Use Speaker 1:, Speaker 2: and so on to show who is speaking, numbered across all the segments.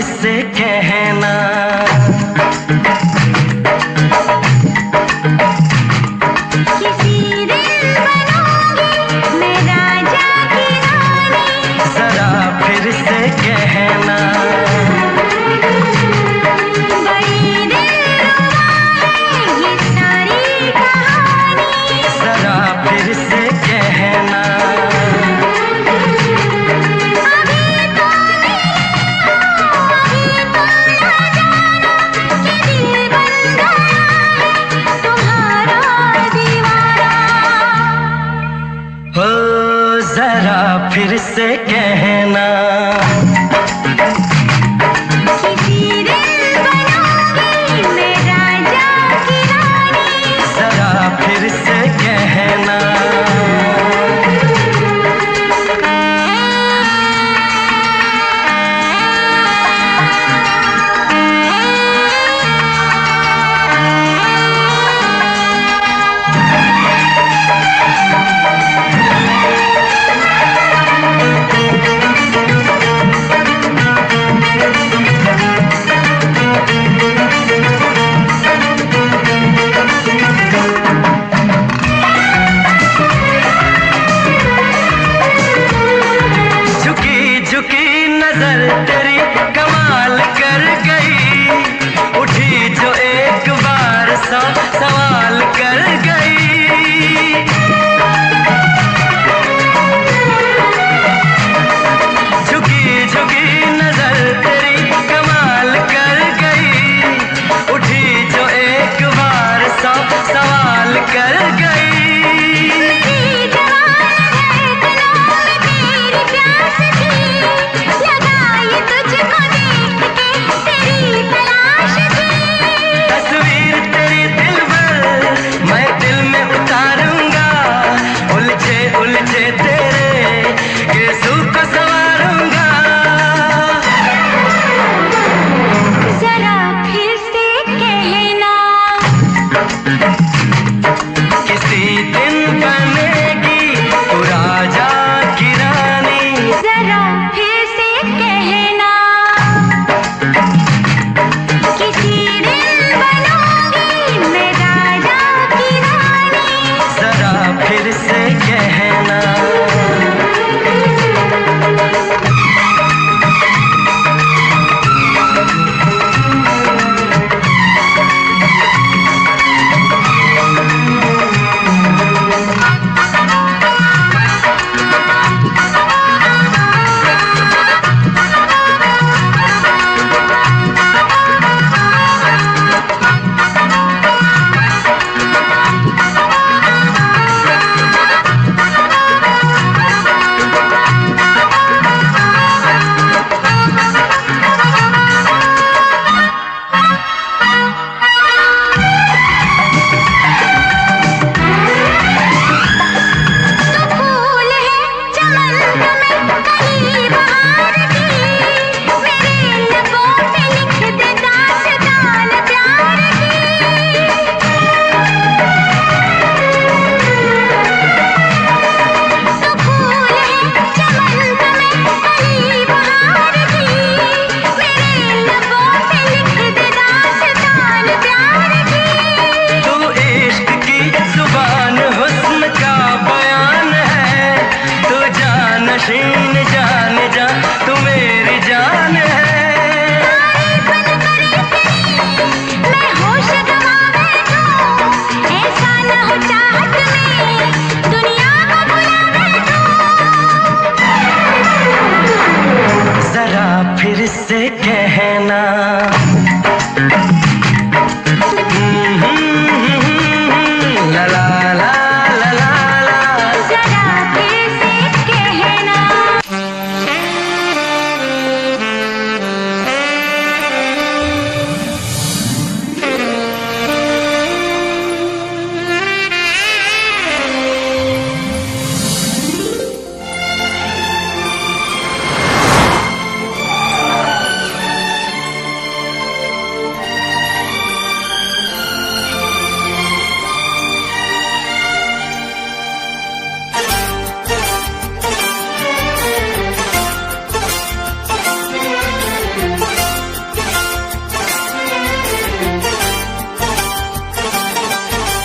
Speaker 1: फिर से कहना।
Speaker 2: किसी दिन बनूंगी मैं राजा की रानी,
Speaker 1: जरा फिर से कहना।
Speaker 2: बड़ी दिलरुबा है ये सारी कहानी,
Speaker 1: जरा फिर से कहना।
Speaker 2: अभी तो नहीं हो, अभी तो ना जाना कि दिल बन गया है तुम्हारा दीवाना।
Speaker 1: हो जरा फिर से कहना।
Speaker 2: किसी दिन बनूंगी मैं राजा की रानी,
Speaker 1: जरा फिर से कहना।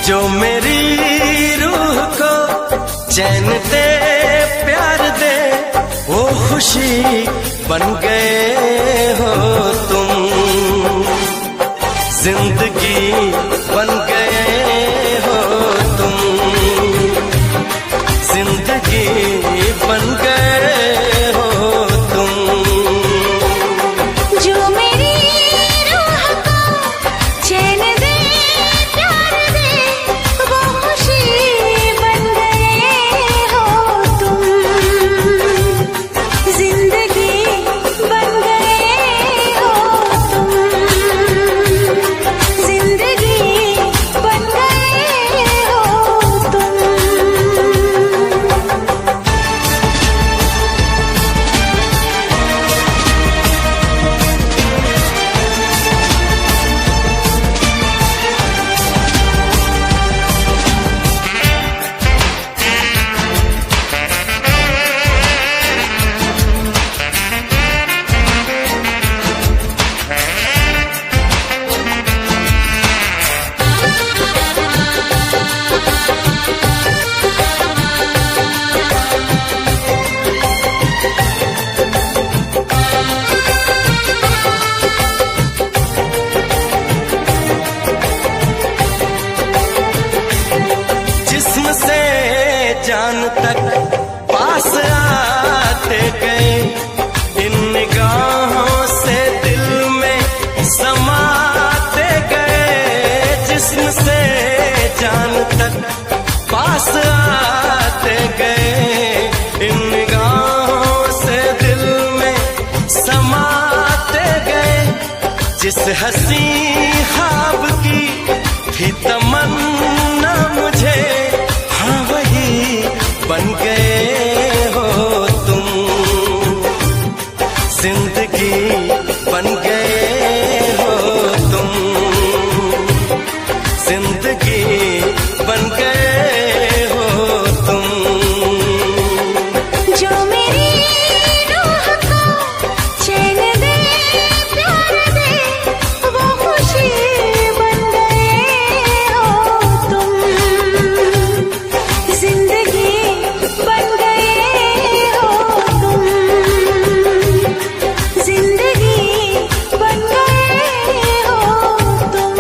Speaker 1: जो मेरी रूह को चैन दे प्यार दे वो खुशी बन गए हो तुम, जिंदगी बन गए हो तुम, जिंदगी बन गए हो तुम।
Speaker 2: जो मेरी रूह को चैन दे प्यार दे वो खुशी बन गए हो तुम, जिंदगी बन गए हो तुम, जिंदगी बन गए हो तुम।
Speaker 1: जिस्म से जान तक पास आते गए, इन निगाहों से दिल में समाते गए। जिस्म से जान तक पास आते गए, इन निगाहों से दिल में समाते गए। जिस हंसी ख्वाब की थी तमन्ना मुझे, हाँ वही बन गए हो तुम, जिंदगी बन गए हो तुम, जिंदगी बन गए हो तुम।
Speaker 2: जो मेरी रूह को चैन दे प्यार दे वो खुशी बन गए हो तुम, जिंदगी बन गए हो तुम, जिंदगी बन गए हो तुम।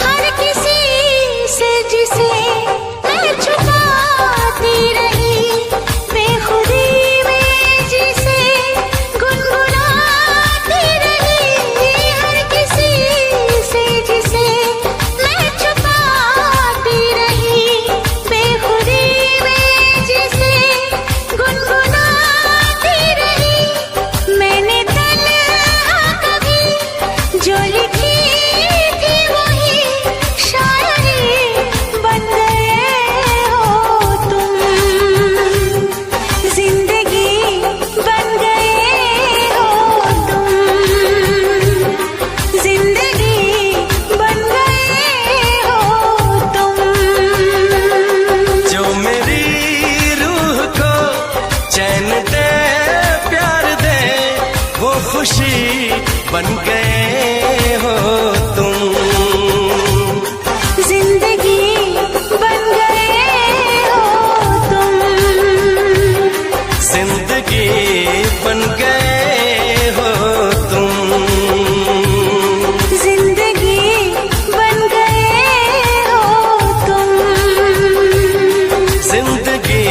Speaker 2: हर किसी से जिसे मैं छुपाती रही, बेखुदी में जिसे गुनगुनाती रही। हर किसी से जिसे मैं छुपाती रही, बेखुदी में जिसे गुनगुनाती रही। मैंने तन्हा कभी जो लिखी थी वही शायरी बन गए हो तुम, जिंदगी बन गए हो तुम, जिंदगी बन गए हो तुम।
Speaker 1: जो मेरी रूह को चैन दे प्यार दे वो खुशी बन गए हो तुम,
Speaker 2: जिंदगी बन गए हो तुम,
Speaker 1: जिंदगी बन गए हो तुम,
Speaker 2: जिंदगी बन गए हो तुम।
Speaker 1: जिंदगी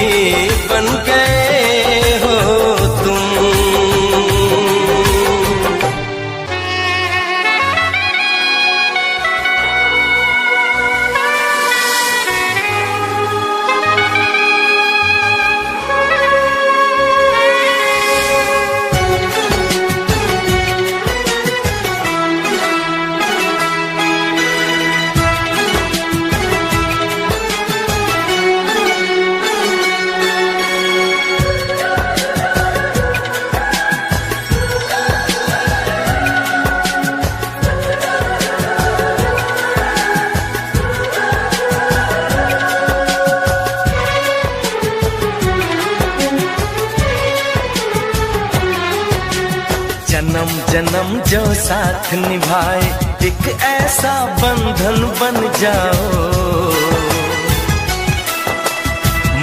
Speaker 1: बन गए हो तुम। जन्म जन्म जो साथ निभाए एक ऐसा बंधन बन जाओ,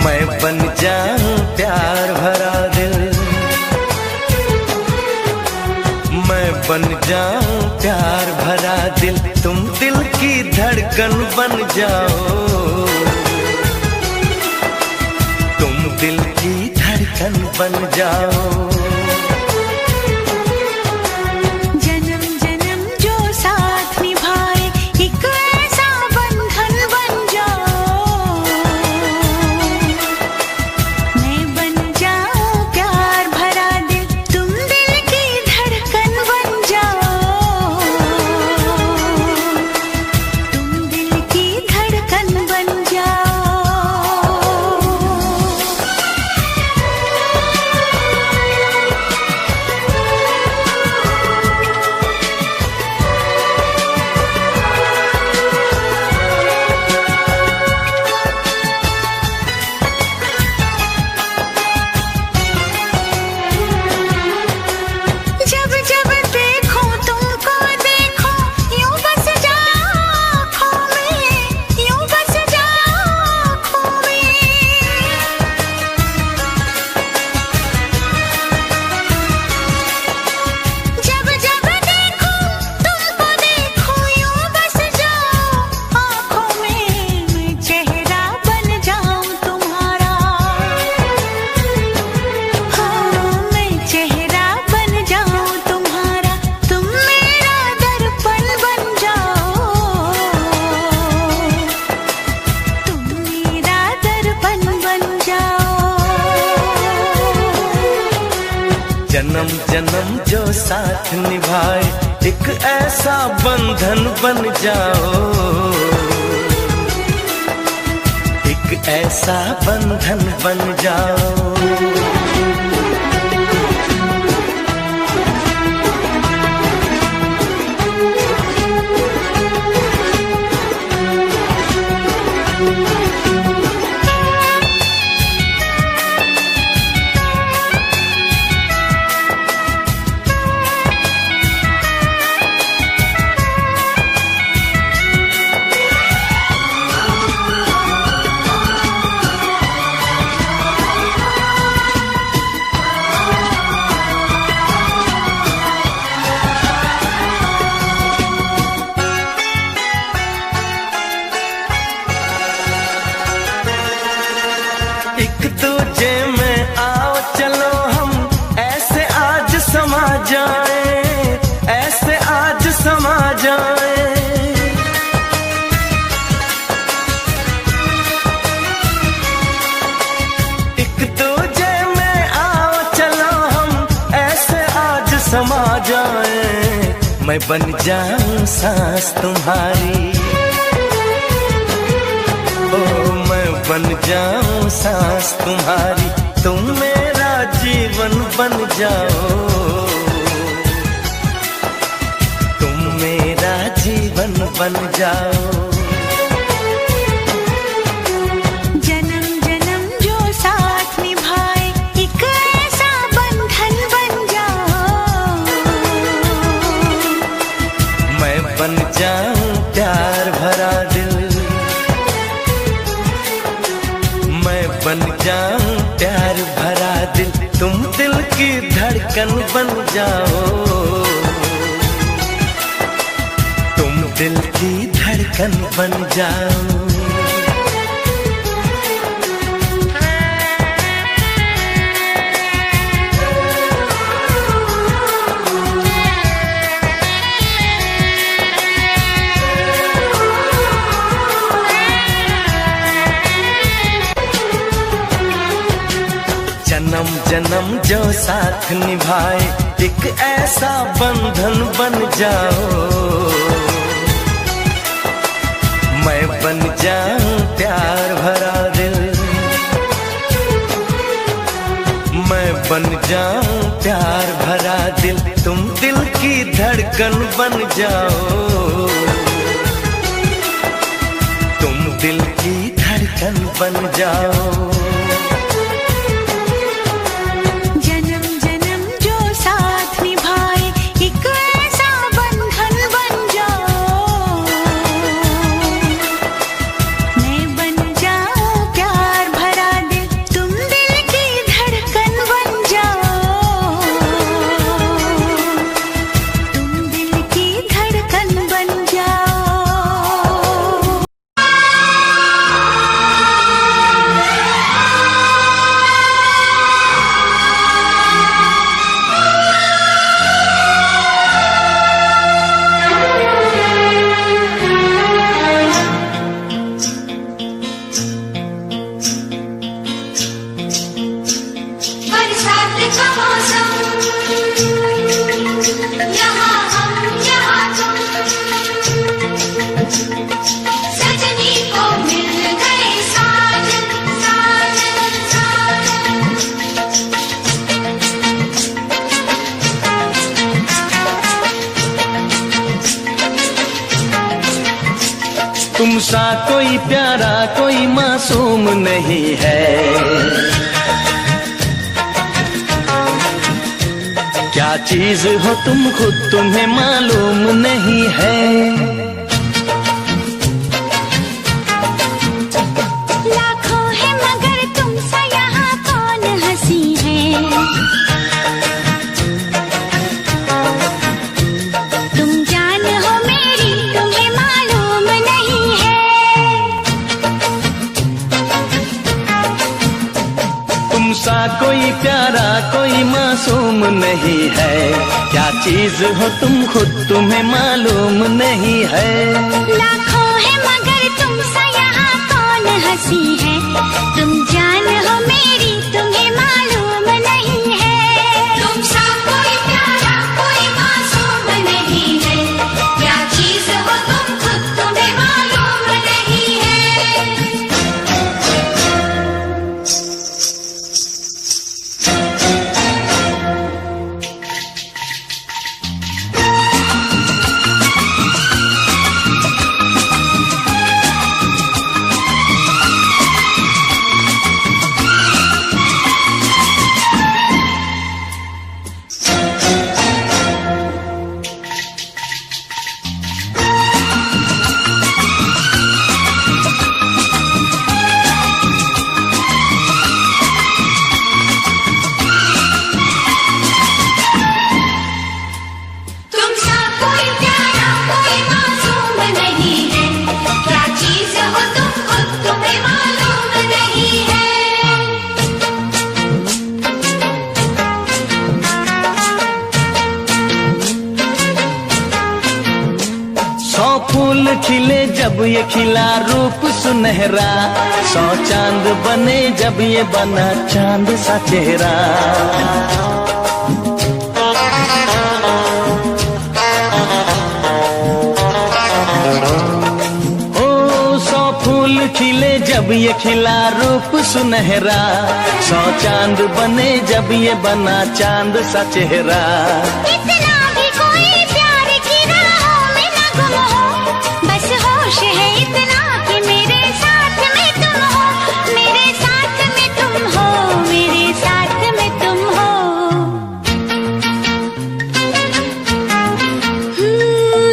Speaker 1: मैं बन जाऊं प्यार भरा दिल, मैं बन जाऊं प्यार भरा दिल, तुम दिल की धड़कन बन जाओ, तुम दिल की धड़कन बन जाओ।
Speaker 2: जन्म जन्म जो साथ निभाए एक ऐसा बंधन बन जाओ, मैं बन जाऊं प्यार भरा दिल, तुम दिल की धड़कन बन जाओ, तुम दिल की धड़कन बन जाओ। जब जब देखो तुमको देखो यूं बस जाओ आँखों में, यूं बस जाओ आँखों में। जब जब देखो तुमको देखो यूं बस जाओ आँखों में, मैं चेहरा बन जाऊं तुम्हारा, हाँ मैं चेहरा बन जाऊं तुम्हारा, तुम मेरा दर्पण बन जाओ, तुम मेरा दर्पण बन जाओ।
Speaker 1: जन्म जन्म जो साथ निभाए एक ऐसा बंधन बन जाओ, एक ऐसा बंधन बन जाओ। एक दूजे में आओ चलो हम ऐसे आज समा जाए, ऐसे आज समा जाए। एक दूजे में आओ चलो हम ऐसे आज समा जाए, मैं बन जाऊं सांस तुम्हारी, ओ मैं बन जाऊं सांस तुम्हारी, तुम मेरा जीवन बन जाओ, तुम मेरा जीवन बन जाओ।
Speaker 2: जन्म जन्म जो साथ निभाए एक ऐसा बंधन बन जाओ,
Speaker 1: मैं बन जाऊं प्यार भरा दिल, मैं बन जाऊं प्यार भरा दिल, तुम दिल की धड़कन बन जाओ, तुम दिल की धड़कन बन जाओ। जन्म जन्म जो साथ निभाए एक ऐसा बंधन बन जाओ, मैं बन जाऊं प्यार भरा दिल, मैं बन जाऊं प्यार भरा दिल, तुम दिल की धड़कन बन जाओ, तुम दिल की धड़कन बन जाओ।
Speaker 2: जन्म जन्म जो साथ निभाए का मौसम, यहाँ हम यहाँ तुम, सजनी को मिल गए साजन साजन साजन।
Speaker 1: तुम सा कोई प्यारा कोई मासूम नहीं है, क्या चीज हो तुम खुद तुम्हें मालूम नहीं है।
Speaker 2: लाखों है मगर तुम सा यहाँ कौन हंसी है, तुम जान हो मेरी तुम्हें मालूम नहीं है।
Speaker 1: तुम सा कोई प्यारा कोई मासूम नहीं है, क्या चीज हो तुम खुद तुम्हें मालूम नहीं है।
Speaker 2: लाखों है मगर तुम सा यहाँ कौन हंसी है, तुम जान हो मेरी तुम्हें मालूम नहीं है। तुम सा कोई प्यारा कोई मासूम नहीं है, क्या चीज हो तुम खुद तुम्हें मालूम नहीं है। तुम सा कोई प्यारा कोई मासूम नहीं है, क्या चीज हो तुम खुद तुम्हें मालूम नहीं है।
Speaker 1: सौ फूल खिले जब ये खिला रूप सुनहरा, सौ चांद बने जब ये बना चांद सा चेहरा। ओ सौ फूल खिले जब ये खिला रूप सुनहरा, सौ चांद बने जब ये बना चांद सा चेहरा।
Speaker 2: इतना भी कोई प्यार की राहों में न गुम हो, बस होश है इतना कि मेरे साथ में तुम हो, मेरे साथ में तुम हो, मेरे साथ में तुम हो।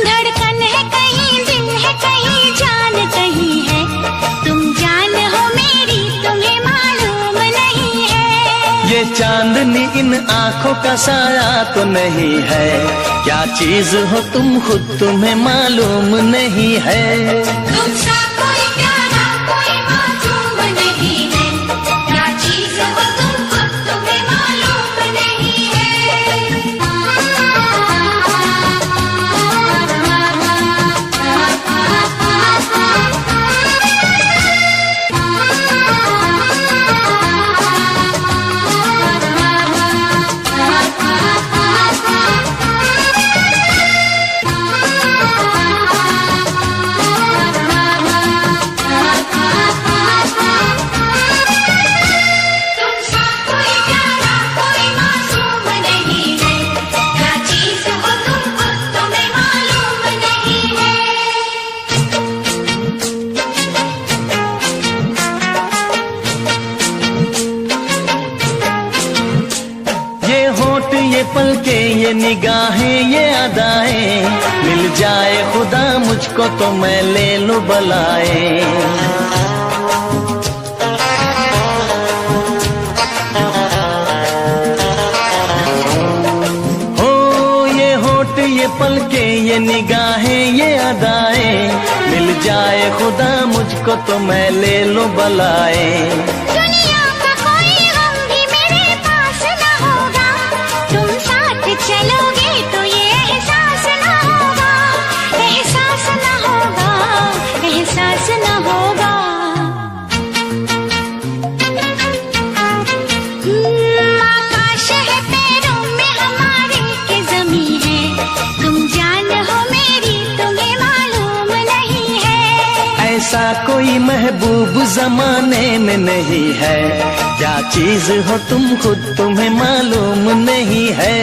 Speaker 2: धड़कन है कहीं दिल है कहीं जान कहीं है, तुम जान हो मेरी तुम्हें मालूम नहीं है।
Speaker 1: ये चांदनी इन आंखों का साया तो नहीं है, क्या चीज हो तुम खुद तुम्हें मालूम नहीं है।
Speaker 2: तुम सा कोई प्यारा कोई मासूम नहीं है, क्या चीज हो तुम खुद तुम्हें मालूम नहीं तुम सा कोई प्यारा कोई मासूम नहीं है, क्या चीज हो तुम खुद तुम्हें मालूम नहीं है।
Speaker 1: ये होठ ये पलके ये निगाहें ये अदाएं, मिल जाए खुदा मुझको तो मैं ले लूं बलाए। हो ये होठ ये पलके ये निगाहें ये अदाएं, मिल जाए खुदा मुझको तो मैं ले लूं बलाए।
Speaker 2: दुनिया का कोई गम भी मेरे पास न होगा, तुम साथ चलोगे तो ये एहसास न होगा, एहसास न होगा, एहसास न होगा। आकाश है
Speaker 1: महबूब जमाने में नहीं है, क्या चीज हो तुम खुद तुम्हें मालूम नहीं है।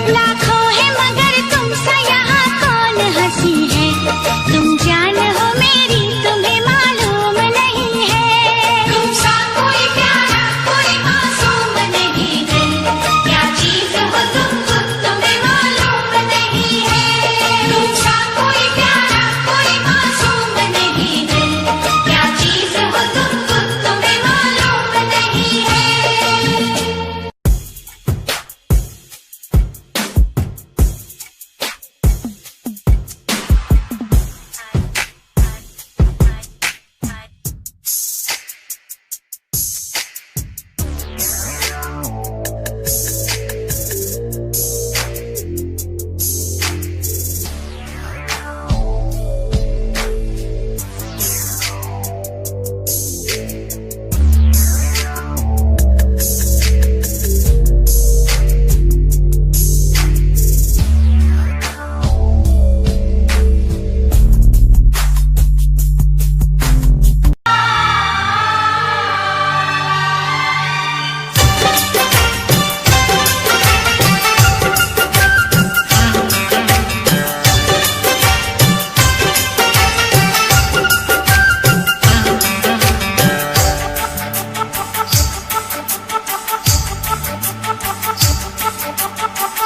Speaker 2: लाखों है मगर तुमसा यहाँ कौन हंसी है, तुम जान हो मेरी तुम्हें मालूम नहीं है। तुमसा कोई प्यारा कोई मासूम नहीं है, क्या चीज हो तुम खुद तुम्हें मालूम नहीं है। तुमसा कोई प्यारा कोई मासूम नहीं है, क्या चीज हो तुम खुद तुम्हें मालूम नहीं है।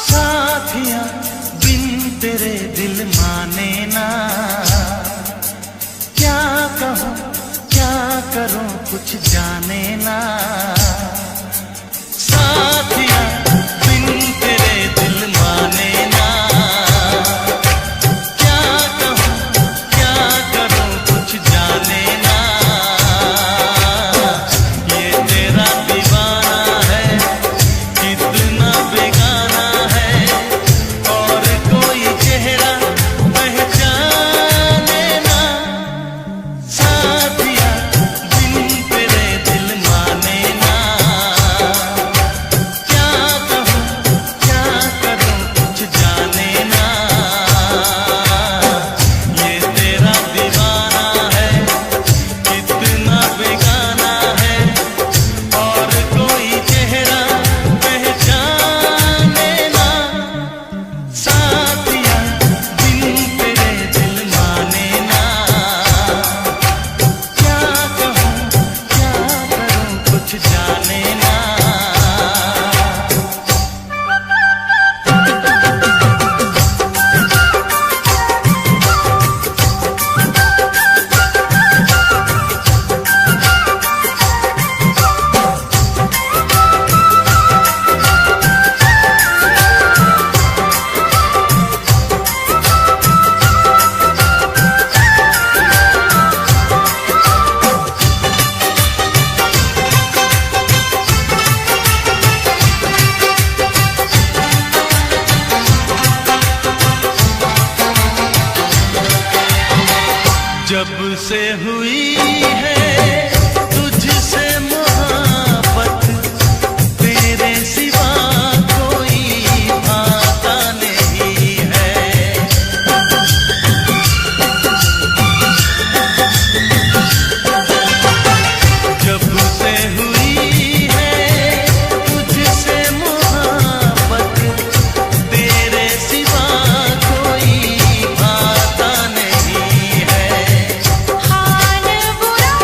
Speaker 1: साथिया बिन तेरे दिल माने ना, क्या कहूँ क्या करूँ कुछ जाने ना। साथिया बिन तेरे दिल माने ना, क्या कहूँ क्या करूँ कुछ जाने ना। ये तेरा दीवाना है कितना बेगाना है, और कोई चेहरा पहचाने ना। साथिया बिन तेरे दिल माने ना, क्या कहूँ क्या करूँ कुछ जाने ना। ये तेरा दीवाना है कितना बेगाना है, और कोई चेहरा पहचाने ना। साथिया बिन तेरे दिल माने ना, क्या कहूँ क्या करूँ कुछ जाने ना। जब से हुई है तुझसे मोहब्बत, तेरे सिवा कोई भाता नहीं है। जब से हुई है तुझसे मोहब्बत, तेरे सिवा कोई भाता नहीं है।
Speaker 2: हाल बुरा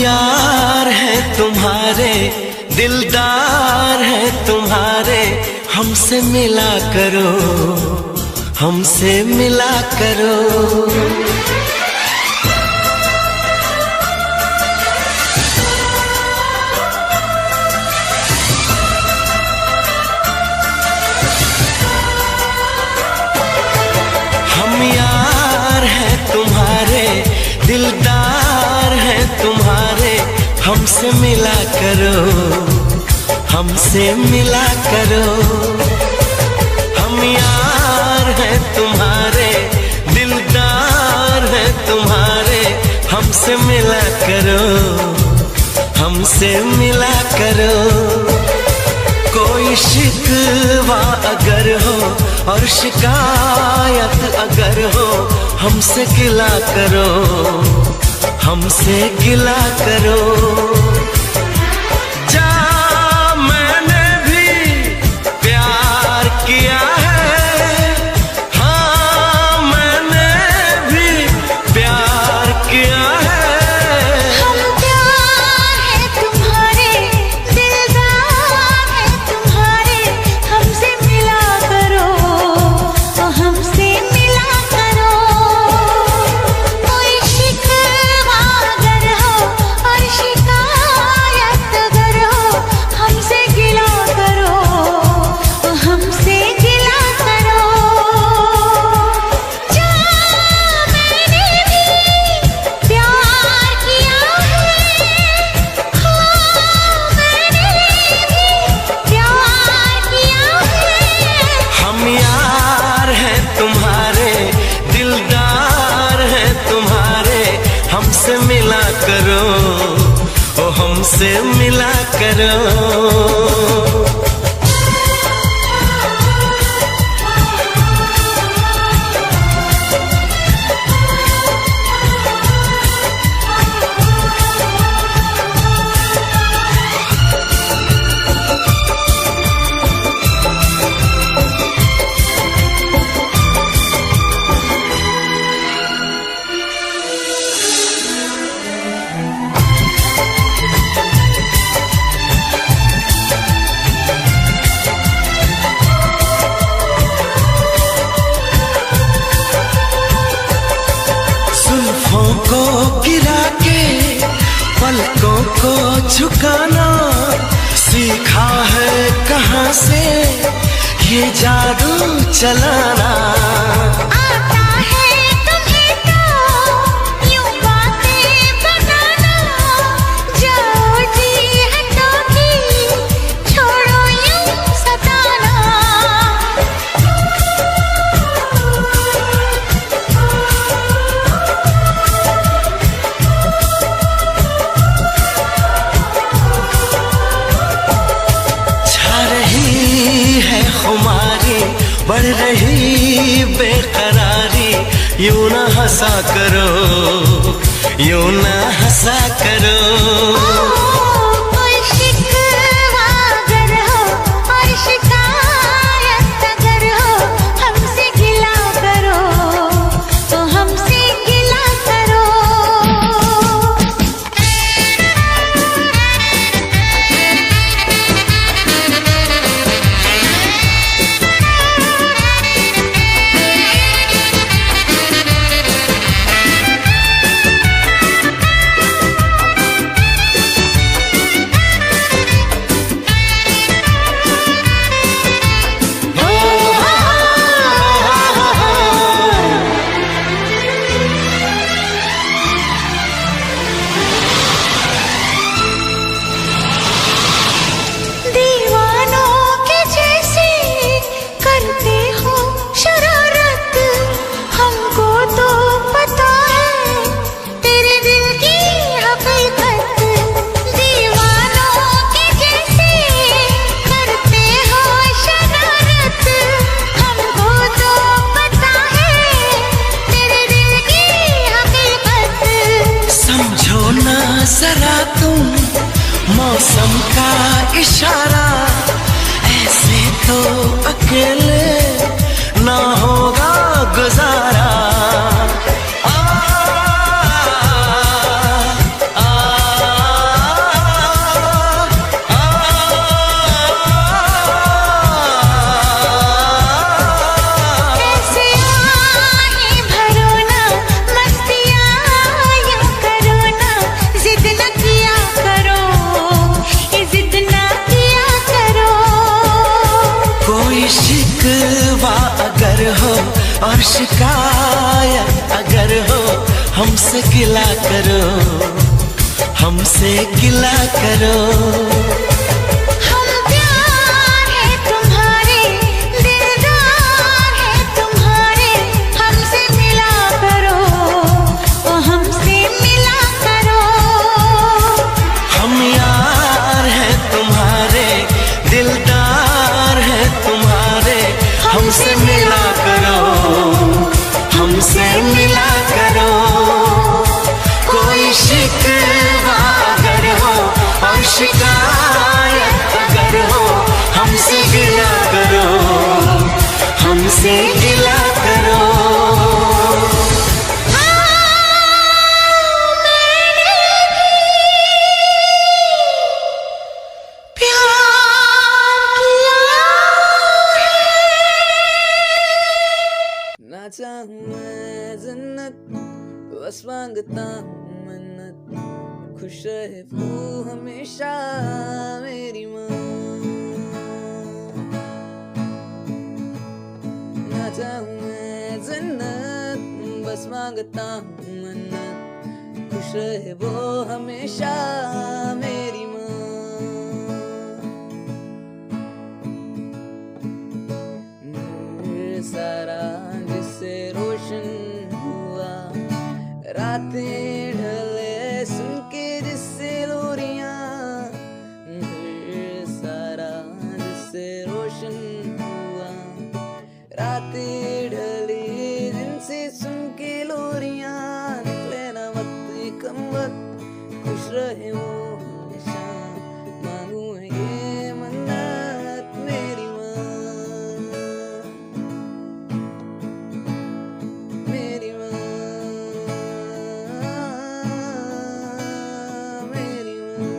Speaker 3: यार हैं तुम्हारे, दिलदार हैं तुम्हारे, हमसे मिला करो, हमसे मिला करो। हम यार हैं तुम्हारे, दिलदार हैं तुम्हारे, हमसे मिला करो, हमसे मिला करो। हम यार हैं तुम्हारे, दिलदार हैं तुम्हारे, हमसे मिला करो, हमसे मिला करो। कोई शिकवा अगर हो और शिकायत अगर हो, हमसे गिला करो, हमसे गिला करो। जा मैंने भी प्यार किया है, हाँ मैंने भी प्यार किया है।
Speaker 2: हम प्यार है तुम्हारे, दिलदार है तुम्हारे, हमसे मिला करो, हमसे मिला करो। कोई शिकवा अगर हो और शिकायत अगर हो, हमसे गिला करो, हमसे गिला करो। जा मैंने भी प्यार किया है, हाँ मैंने भी प्यार किया है।
Speaker 3: हम यार हैं तुम्हारे, दिलदार हैं तुम्हारे, हमसे मिला करो, ओ हमसे मिला करो। जुल्फों को गिरा के पलकों को झुकाना सीखा है कहाँ से ये जादू चलाना।
Speaker 2: आता है तुम्हें तो यूं बातें बनाना, जाओ जी हटो की छोड़ो यूं सताना।
Speaker 3: छा रही है खुमारी, बढ़ रही बेकरारी, यूं ना हंसा करो, यूं ना हंसा करो।
Speaker 2: कोई शिकवा अगर हो और शिकायत अगर हो, हमसे गिला करो, तो हमसे गिला करो। दीवानों के जैसे करते हो शरारत, हमको तो पता है तेरे दिल की हकीकत। दीवानों के जैसे करते हो शरारत, हमको तो पता है तेरे दिल की हकीकत।
Speaker 3: समझो ना जरा तुम मौसम का इशारा, ऐसे तो अकेले ना होगा गुजारा। आ, आ, आ, हमसे गिला करो, हमसे गिला करो।
Speaker 2: हम प्यार है तुम्हारे, दिलदार है तुम्हारे, हमसे मिला करो, ओ हमसे मिला करो।
Speaker 3: हम यार है तुम्हारे, दिलदार है तुम्हारे, हमसे मिला करो, हमसे मिला करो। कोई शिकवा अगर हो और शिकायत अगर हो, हमसे गिला करो, हमसे गिला करो।
Speaker 4: ना चाहूं मैं जन्नत, बस मांगता हूँ मन्नत, खुश रहे वो हमेशा मेरी माँ। ना चाहूं मैं जन्नत, बस मांगता हूँ मन्नत, खुश रहे वो हमेशा मेरी माँ। सारा जिससे रोशन हुआ, रातें ढले सुन के जिससे लोरियां, सारा जिससे रोशन हुआ, रातें ढली जिनसे सुन के लोरियां, निकले ना वक्त कम वक्त, खुश रहे वो हमेशा, मांगू है ये मन्नत मेरी माँ, मेरी माँ, मेरी माँ।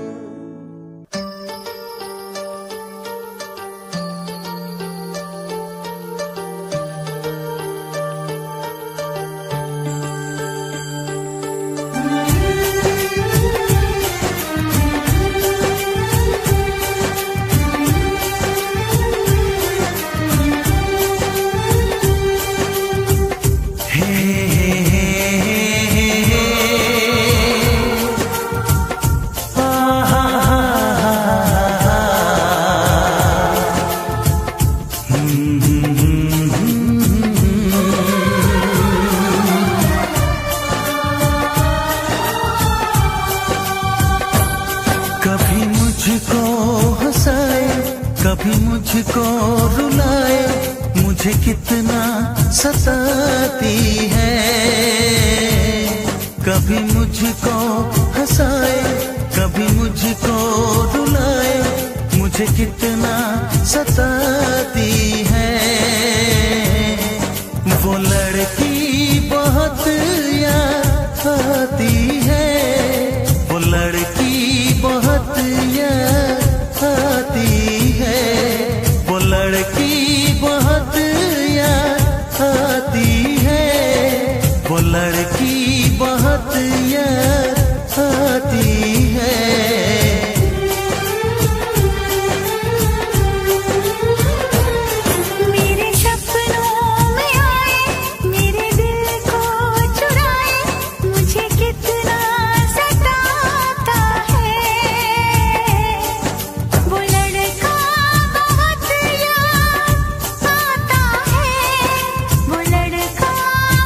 Speaker 3: कभी मुझको हंसाए, कभी मुझको रुलाए, मुझे कितना सताती है। कभी मुझको हंसाए, कभी मुझको रुलाए, मुझे कितना सताती है। वो लड़की बहुत याद आती है, वो लड़की बहुत याद आती है, वो लड़की बहुत याद आती है, वो लड़की बहुत याद आती है।
Speaker 2: मेरे सपनों में आए, मेरे दिल को चुराए, मुझे कितना सताता है। वो लड़का बहुत याद आता है, वो लड़का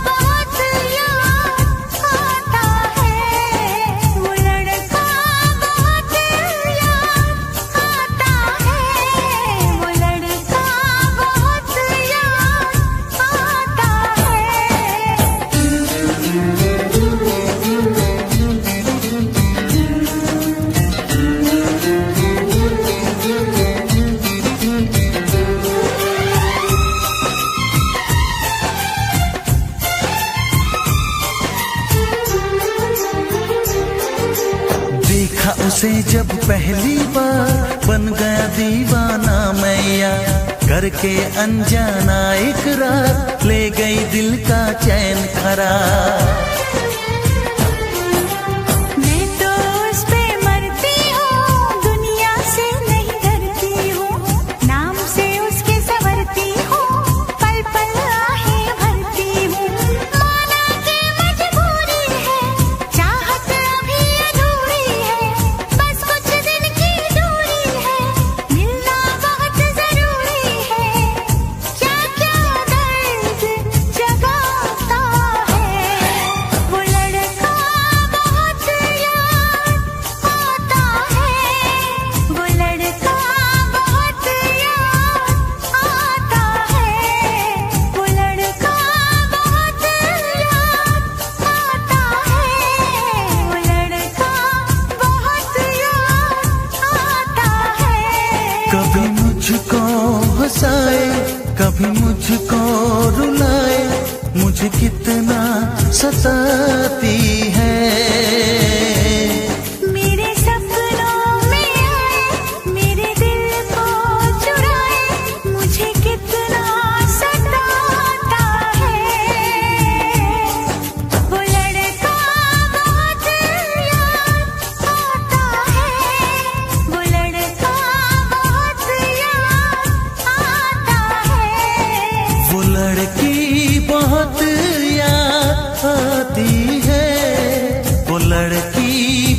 Speaker 2: बहुत याद आता है, वो लड़का बहुत याद आता है, वो लड़का बहुत याद आता
Speaker 3: देखा उसे जब पहली बार, बन गया दीवाना मैया, करके अनजाना इकरार, ले गई दिल का चैन करार।
Speaker 2: मैं तो उस पे मरती हूँ, दुनिया से नहीं डरती हूँ, नाम से उसके संवरती हूँ, पल पल आहें भरती हूँ। माना कि मजबूरी है
Speaker 3: कितना सताती है।
Speaker 2: मेरे सपनों में आए, मेरे दिल को चुराए, मुझे कितना सताता है। वो लड़का बहुत याद आता है, वो लड़का बहुत याद आता है।
Speaker 3: वो लड़की बहुत याद आती है, वो लड़की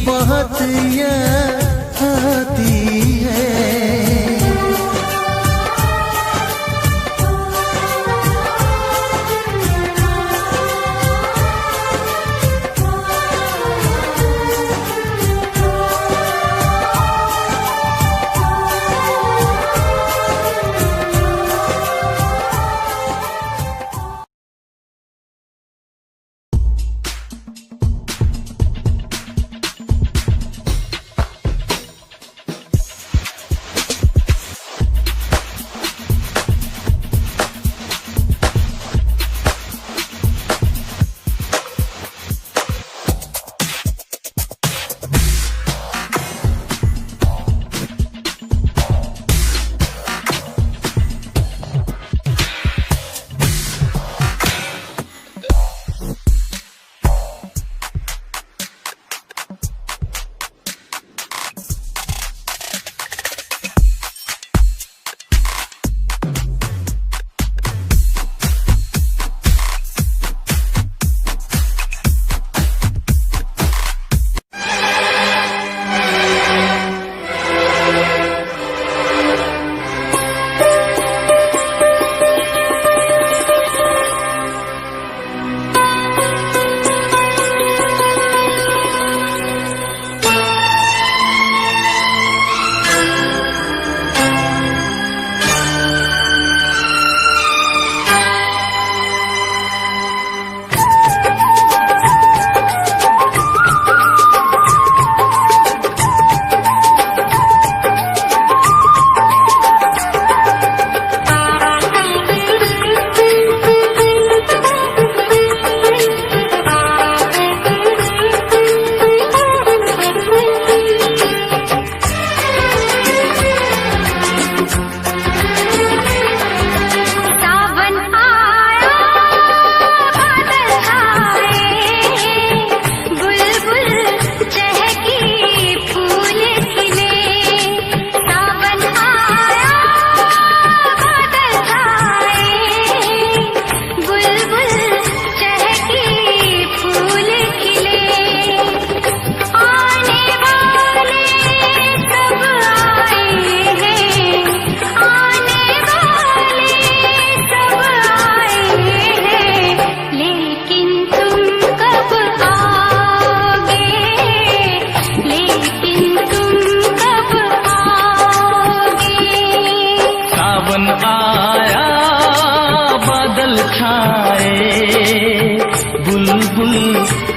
Speaker 3: बहुत याद आती है।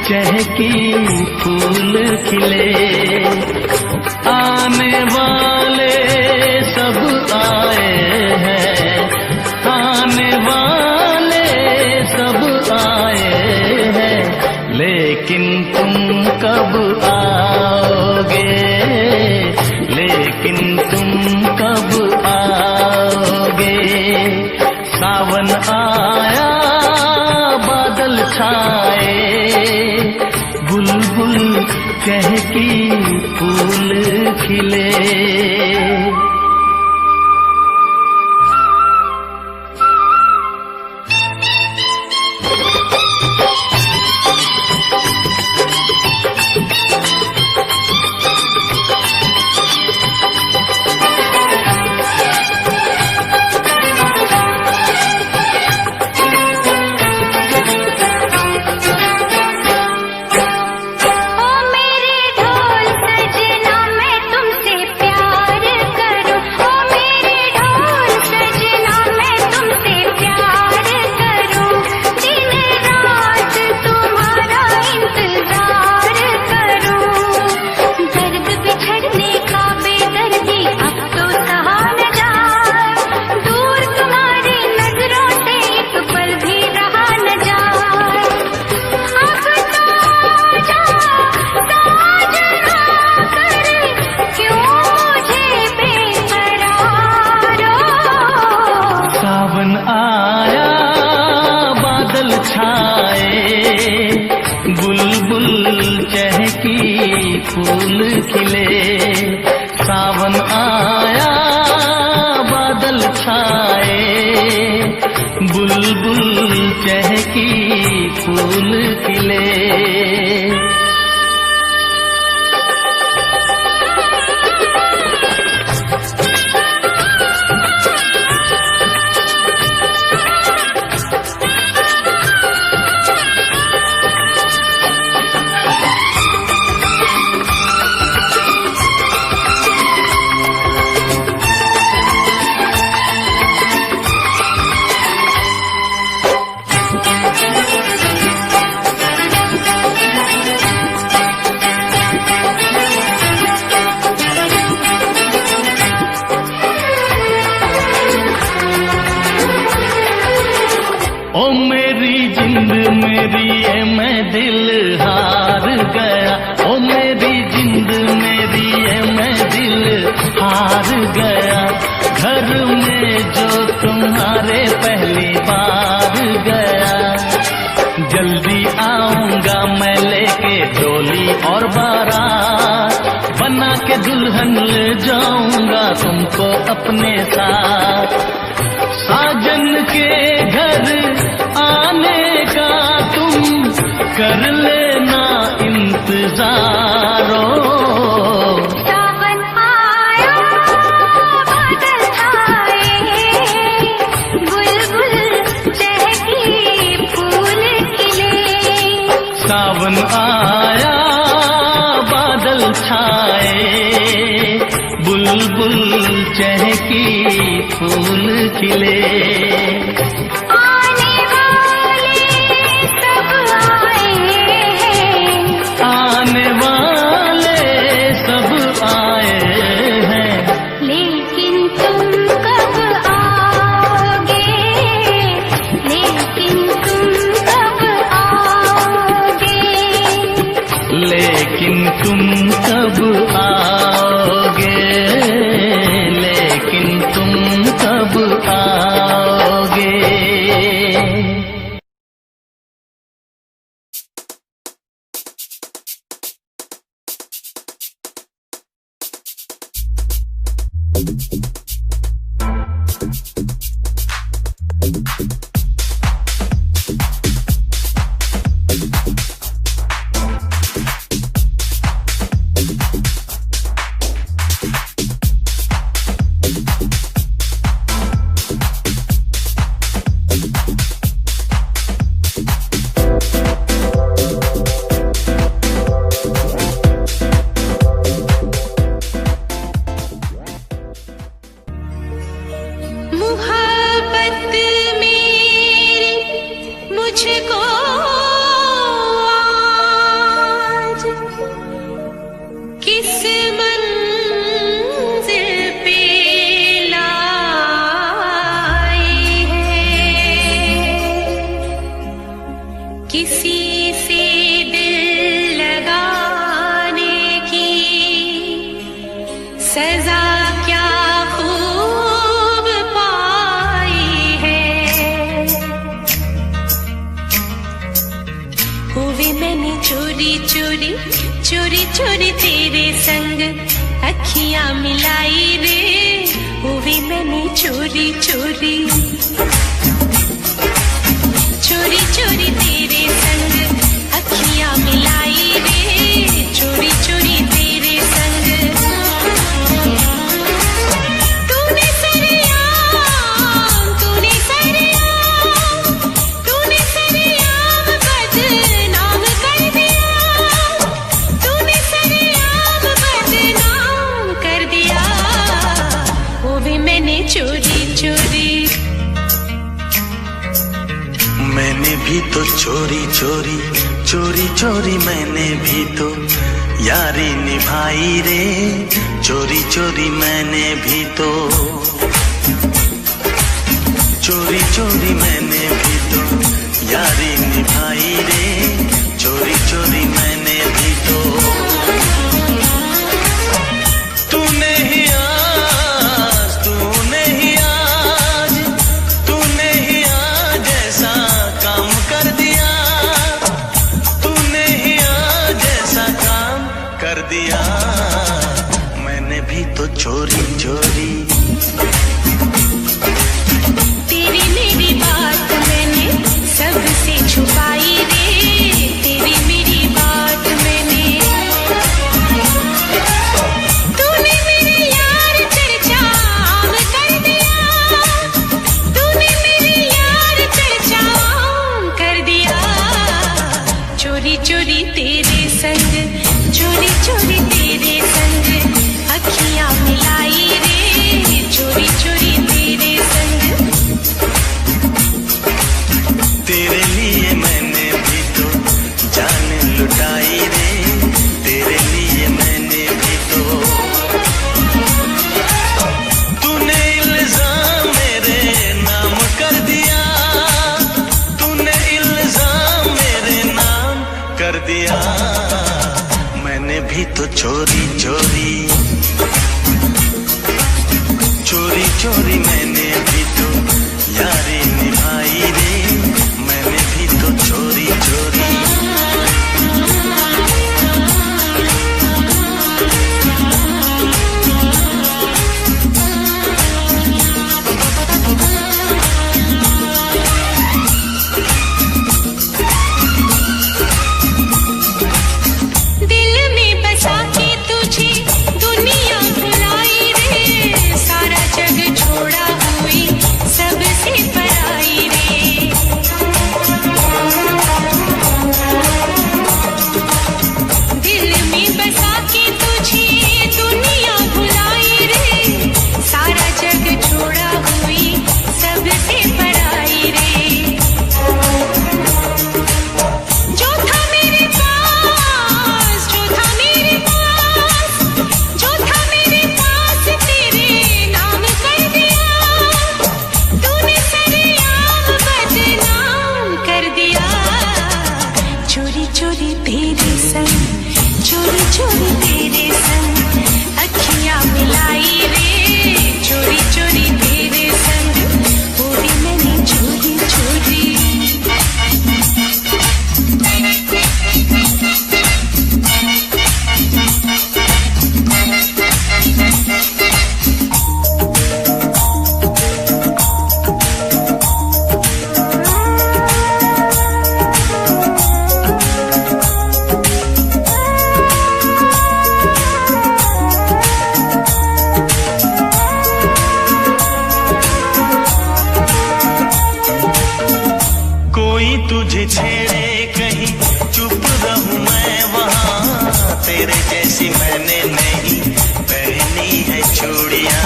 Speaker 1: चहकी फूल खिले, आने वाले सब आए हैं, आने वाले सब आए हैं, लेकिन तुम कब आओगे, लेकिन तुम कब आओगे। सावन आया बादल छाए, बुलबुल चहकी फूल खिले।
Speaker 2: ओ मेरे ढोल सजना मैं तुमसे प्यार
Speaker 1: फूल खिले। ओ मेरी जिंद मेरी ये मैं दिल हार गया। ओ मेरी जिंद मेरी ये मैं दिल हार गया। घर में जो तुम्हारे पहली बार गया। जल्दी आऊंगा मैं लेके डोली और बारात, बना के दुल्हन ले जाऊंगा तुमको अपने साथ। साजन के घर आने का तुम कर लेना इंतजार।
Speaker 2: सावन आया बादल छाए, बुलबुल चहकी फूल खिले।
Speaker 1: सावन आया बादल छाए, बुलबुल चहकी फूल खिले।
Speaker 2: आने वाले सब आए हैं,
Speaker 1: आने वाले सब आए हैं,
Speaker 2: लेकिन तुम कब आओगे, लेकिन तुम कब आओगे।
Speaker 1: लेकिन तुम कब आओगे, लेकिन तुम कब आओगे।
Speaker 2: मोहब्बत मेरी मुझको आज किस मंजिल पे लाई है। किसी से दिल लगाने की सजा क्या खूब पाई है। हुई मैंने चोरी चोरी चोरी चोरी तेरे संग अखियां मिलाई रे। हुई मैंने चोरी चोरी चोरी चोरी तेरे संग अखियां मिलाई रे। चोरी चोरी तेरे संग तूने सरेआम बदनाम कर दिया। तूने सरेआम बदनाम कर दिया। वो भी मैंने चोरी चोरी।
Speaker 3: मैंने भी तो चोरी चोरी चोरी चोरी मैंने भी तो यारी निभाई रे। चोरी चोरी मैंने भी तो चोरी चोरी मैंने भी तो यारी निभाई रे। चोरी चोरी मैंने भी तो तूने ही आज ऐसा काम कर दिया। तूने ही आज ऐसा काम कर दिया। मैंने भी तो चोरी चोरी
Speaker 2: तेरी मेरी बात मैंने सबसे छुपाई रे।
Speaker 3: दिया मैंने भी तो चोरी चोरी, चोरी चोरी मैंने भी तो यारी निभाई रे, मैंने भी तो चोरी चोरी। तुझे छेड़े कहीं चुप रहूं मैं वहां, तेरे जैसी मैंने नहीं पहनी है चूड़ियां।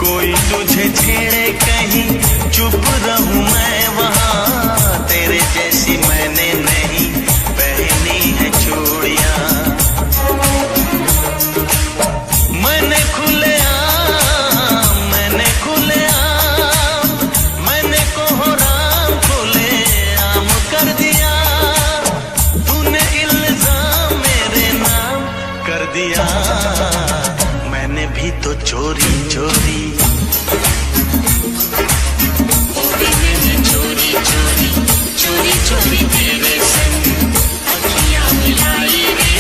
Speaker 3: कोई तुझे छेड़े कहीं चुप रहूं मैं वहां, तेरे जैसी मैंने नहीं पहनी है चूड़ियां। मैंने खुले मैंने भी तो चोरी चोरी, चोरी चोरी चोरी चोरी तेरे संग अखियां मिलाई रे,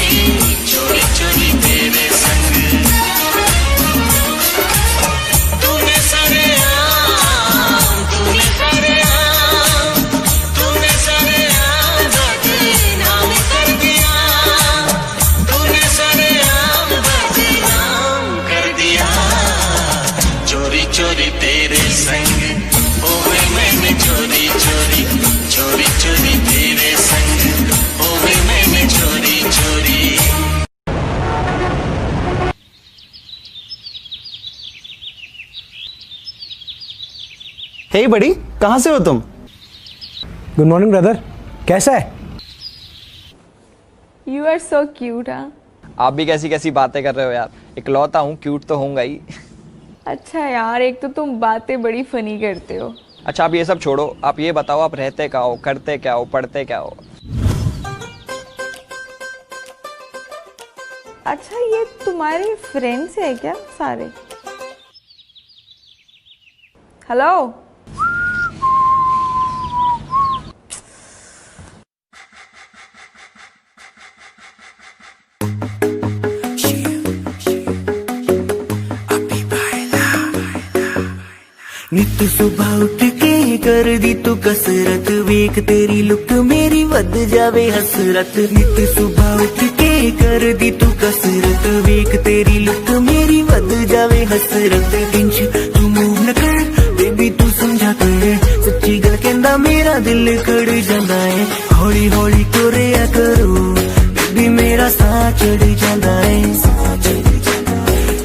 Speaker 3: चोरी चोरी तेरे संग। तूने सरेआम बदनाम कर दिया, तूने सरेआम चोरी चोरी तेरे संग हो गई मैंने चोरी चोरी, चोरी चोरी तेरे संग हो गई मैंने चोरी चोरी।
Speaker 5: हे बड़ी, कहाँ से हो तुम?
Speaker 6: गुड मॉर्निंग ब्रदर, कैसा है?
Speaker 7: You are so cute. हाँ,
Speaker 8: आप भी कैसी कैसी बातें कर रहे हो यार, इकलौता हूँ, क्यूट तो होऊंगा ही।
Speaker 7: अच्छा यार, एक तो तुम बातें बड़ी फनी करते हो।
Speaker 8: अच्छा आप ये सब छोड़ो, आप ये बताओ आप रहते क्या हो, करते क्या हो, पढ़ते क्या हो?
Speaker 7: अच्छा ये तुम्हारे फ्रेंड्स है क्या सारे? हेलो,
Speaker 9: नित सुबह उठ के कर दी तू कसरत, वेख तेरी लुक मेरी वध जावे हसरत। नित सुबह उठ के कर दी तू कसरत, वेख तेरी लुक मेरी वध जावे हसरत। इंच तू मूव न कर बेबी तू समझा कर, सच्ची गल कहंदा मेरा दिल कड़ जांदा है। हौली हौली तुरिया करो बेबी मेरा साह चढ़ जांदा है।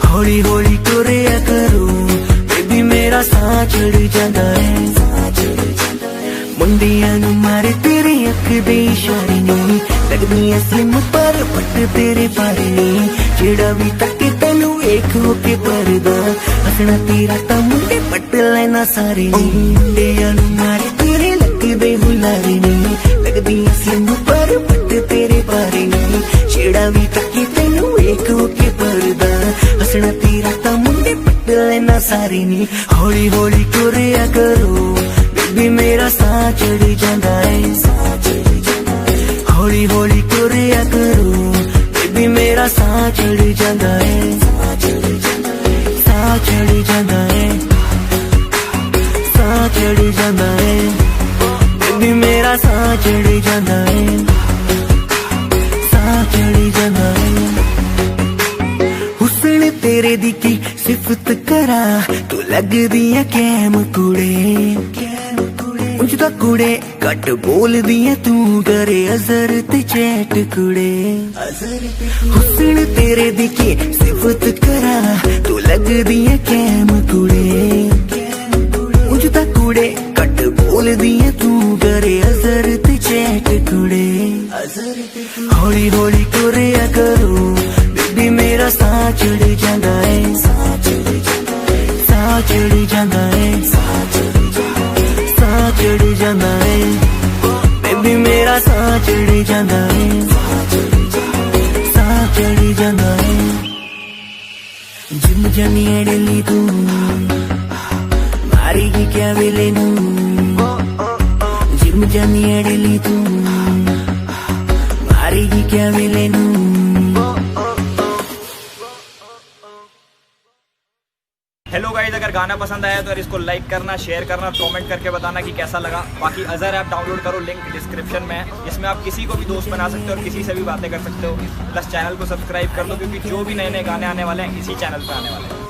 Speaker 9: हौली हौली तुरिया करो बेबी मेरा साह चढ़ जांदा है। मुंडियां नूं मारे तेरी अख दे इशारे नी, लगदी ऐ स्लिम पर पट तेरे पारे नी। छेड़ा भी तक तेनू एक होके परदा हसना तेरा ता मुंडे पट लेना सारे मुंडियां नू मारे तेरे लगदे हुलारे नी लगदियां सिंह पर पट तेरे बारे नी छेड़ा भी तक तेनू एक होके परदा हसना तेरा ता मुंडे पट लेना सारे नी हौली हौली टुरिया करो बेबी मेरा साह चढ़ जांदा है हौली हौली टुरिया करो बेबी मेरा साह चढ़ जांदा है साह चढ़ जांदा है साह चढ़ जांदा है बेबी मेरा साह चढ़ जांदा है साह चढ़ जांदा है हुस्न तेरे दी की सिफत करा तू लगदी है कैम कुड़े उंजदा कुड़े घट बोल दिया तू करे अजर ते चैट कुड़े हुस्न तेरे दी की सिफत करा तू लगदी है कैम कुड़े उंजदा कुड़े घट बोल दिया तू करे अजर ते चैट कुड़े हौली हौली टुरिया करो बेबी मेरा साह चढ़ जांदा है साह चढ़ जांदा है साह चढ़ जांदा है बेबी मेरा साह चढ़ जांदा है साह चढ़ जांदा है जिम जानी एडली तू मारेगी क्या वेले नू जिम जानी एडली तू मारेगी क्या वेले नू
Speaker 8: हेलो गाइस, अगर गाना पसंद आया तो यार इसको लाइक करना, शेयर करना, कमेंट करके बताना कि कैसा लगा। बाकी अजहर ऐप डाउनलोड करो, लिंक डिस्क्रिप्शन में है। इसमें आप किसी को भी दोस्त बना सकते हो और किसी से भी बातें कर सकते हो। प्लस चैनल को सब्सक्राइब कर दो क्योंकि जो भी नए नए गाने आने वाले हैं इसी चैनल पे आने वाले हैं।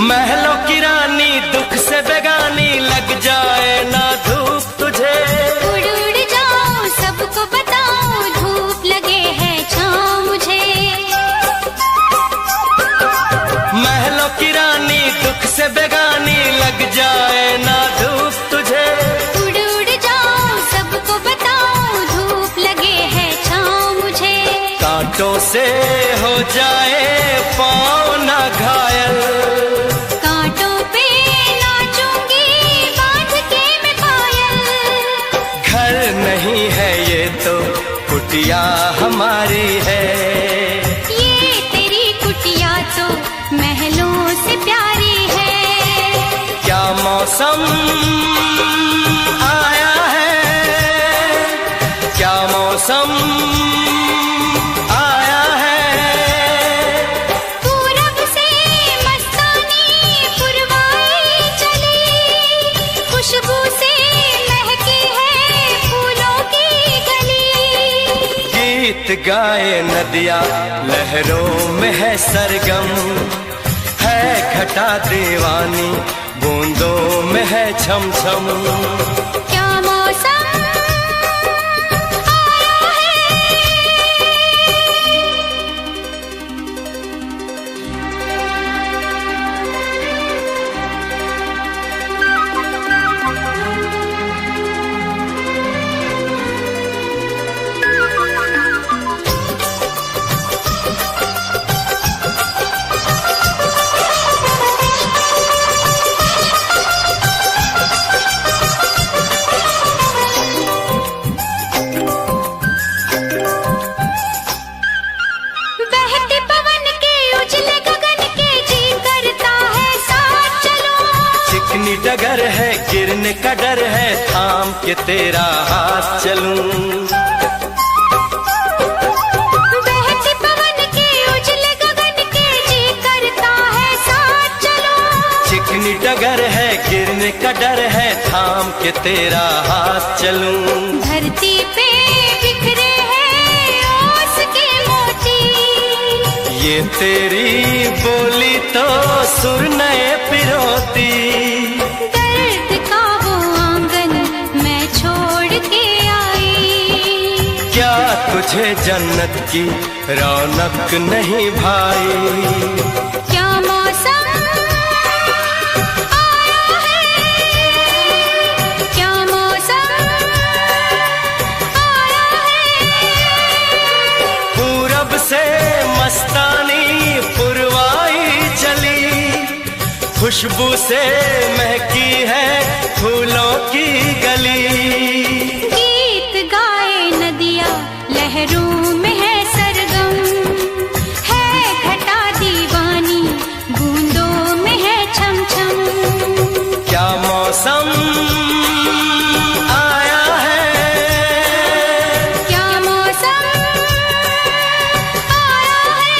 Speaker 1: महलों की रानी दुख से बेगानी लग जाए ना धूप तुझे
Speaker 2: उड़ उड़ जाओ सबको बताओ
Speaker 1: रानी दुख से बेगानी लग जाए ना धूप तुझे।
Speaker 2: उड़ उड़ जाऊं सबको बताऊं धूप लगे है छाँव मुझे।
Speaker 1: कांटों से हो जाए पाँव ना घायल,
Speaker 2: कांटों पे नाचूंगी बांध के मैं पायल।
Speaker 1: घर नहीं है ये तो कुटिया हमारी है।
Speaker 2: ये तेरी कुटिया तो महलों से प्यारी है।
Speaker 1: क्या मौसम आया है, क्या मौसम आया है।
Speaker 2: पूरब से मस्तानी पुरवाई चली, खुशबू से महकी है फूलों की गली।
Speaker 1: गीत गाए नदिया लहरों में है सरगम, है घटा दीवानी बूंदों में है छम छम।
Speaker 2: क्या मौसम आया है। बहते पवन के उजले गगन के जी करता है साथ चलो।
Speaker 1: चिकनी डगर है गिरने का डर है थाम के तेरा हाथ चलूं।
Speaker 2: बहते पवन के उजले गगन के जी करता है साथ चलो।
Speaker 1: चिकनी डगर है गिरने का डर है थाम के तेरा हाथ चलूं।
Speaker 2: धरती पे बिखरे हैं ओस के मोती।
Speaker 1: ये तेरी बोली तो सुर नए पिरोती।
Speaker 2: दर्द का वो आंगन मैं छोड़ के आई।
Speaker 1: क्या तुझे जन्नत की रौनक नहीं भाई।
Speaker 2: क्या मौसम आया है। क्या मौसम आया है।
Speaker 1: पूरब से मस्तानी पुरवाई चली, खुशबू से महकी है फूलों की गली।
Speaker 2: गीत गाए नदिया लहरों में है सरगम, है घटा दीवानी बूंदों में है छम छम।
Speaker 1: क्या मौसम आया है।
Speaker 2: क्या मौसम आया है।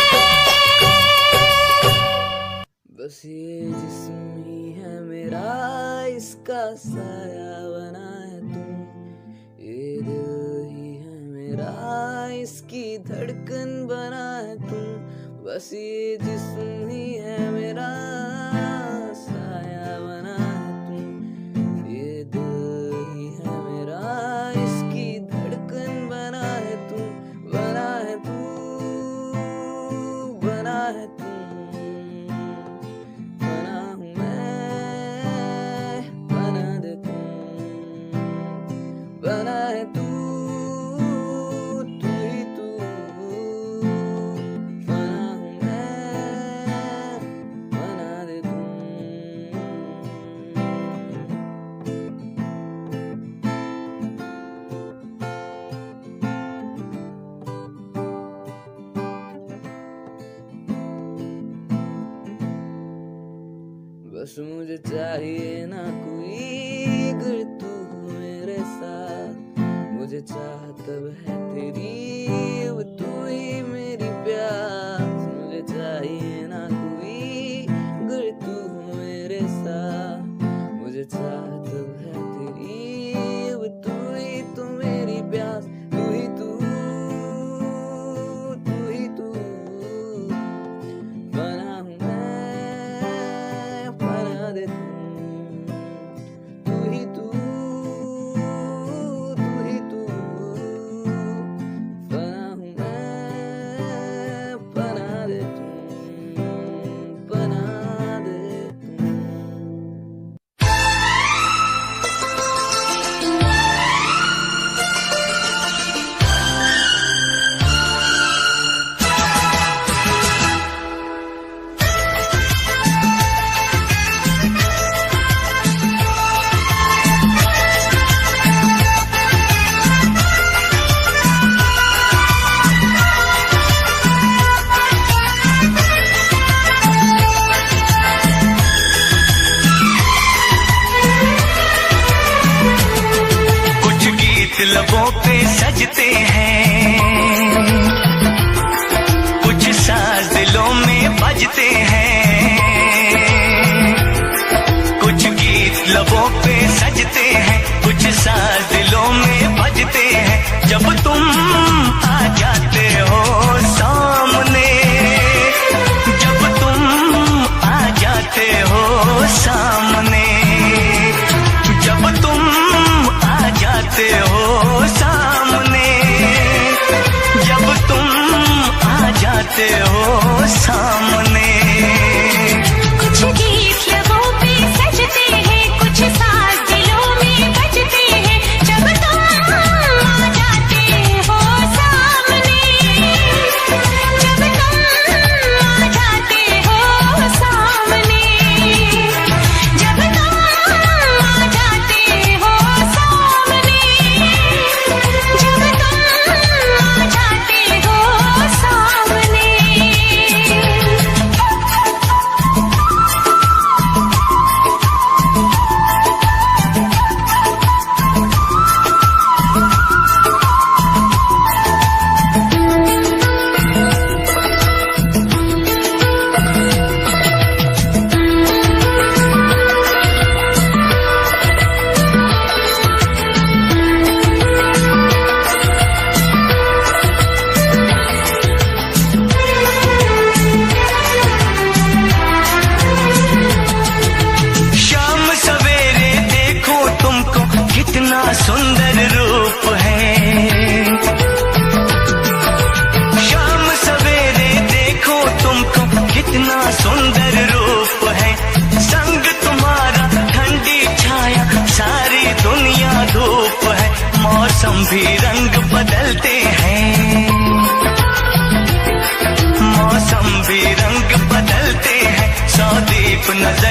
Speaker 4: बस ये जिस्म ही है मेरा, इसका साया बना है तुम। ये दिल ही है मेरा, इसकी धड़कन बना है तुम। बस ये जिस्म ही है मेरा, साया बना है तुम। ये दिल ही है मेरा, इसकी धड़कन बना है तुम। बना है तू, बना है तुम। बना हूँ मैं, बना दे तुम। बना है तू, तू ही तू। बना हूँ मैं, बना दे तुम। बस मुझे चाहिए ना कोई, अगर तू हो मेरे साथ। मुझे चाह तब है तेरी, अब तू ही मेरी प्यास। मुझे चाहिए ना कोई, अगर तू हो मेरे साथ। मुझे चाह तब है तेरी, अब तू ही तो मेरी प्यास। तू ही तू, तू ही तू। बना हूँ मैं, बना दे तुम। तू ही तू, तू ही तू। बना हूँ मैं, बना दे तुम।
Speaker 3: सजते हैं, कुछ साज दिलों में बजते हैं, कुछ गीत लबों पे सजते हैं, कुछ साज दिलों में बजते हैं। जब तुम आ जाते हो सामने, जब तुम आ जाते हो सामने, जब तुम आ जाते हो सामने, जब तुम आ जाते हो सामने।
Speaker 2: कुछ गीत लबों पे सजते हैं, कुछ साज दिलों में बजते हैं। जब तुम आ जाते हो सामने, जब तुम आ जाते हो सामने, जब तुम आ जाते हो सामने, जब तुम आ जाते हो सामने।
Speaker 3: शाम सवेरे देखो तुमको कितना सुंदर रूप है, शाम सवेरे देखो तुमको कितना सुंदर रूप है। संग तुम्हारा ठंडी छाया, सारी दुनिया धूप है। मौसम भी रंग बदलते हैं, मौसम भी रंग बदलते हैं। सौ दीप नजर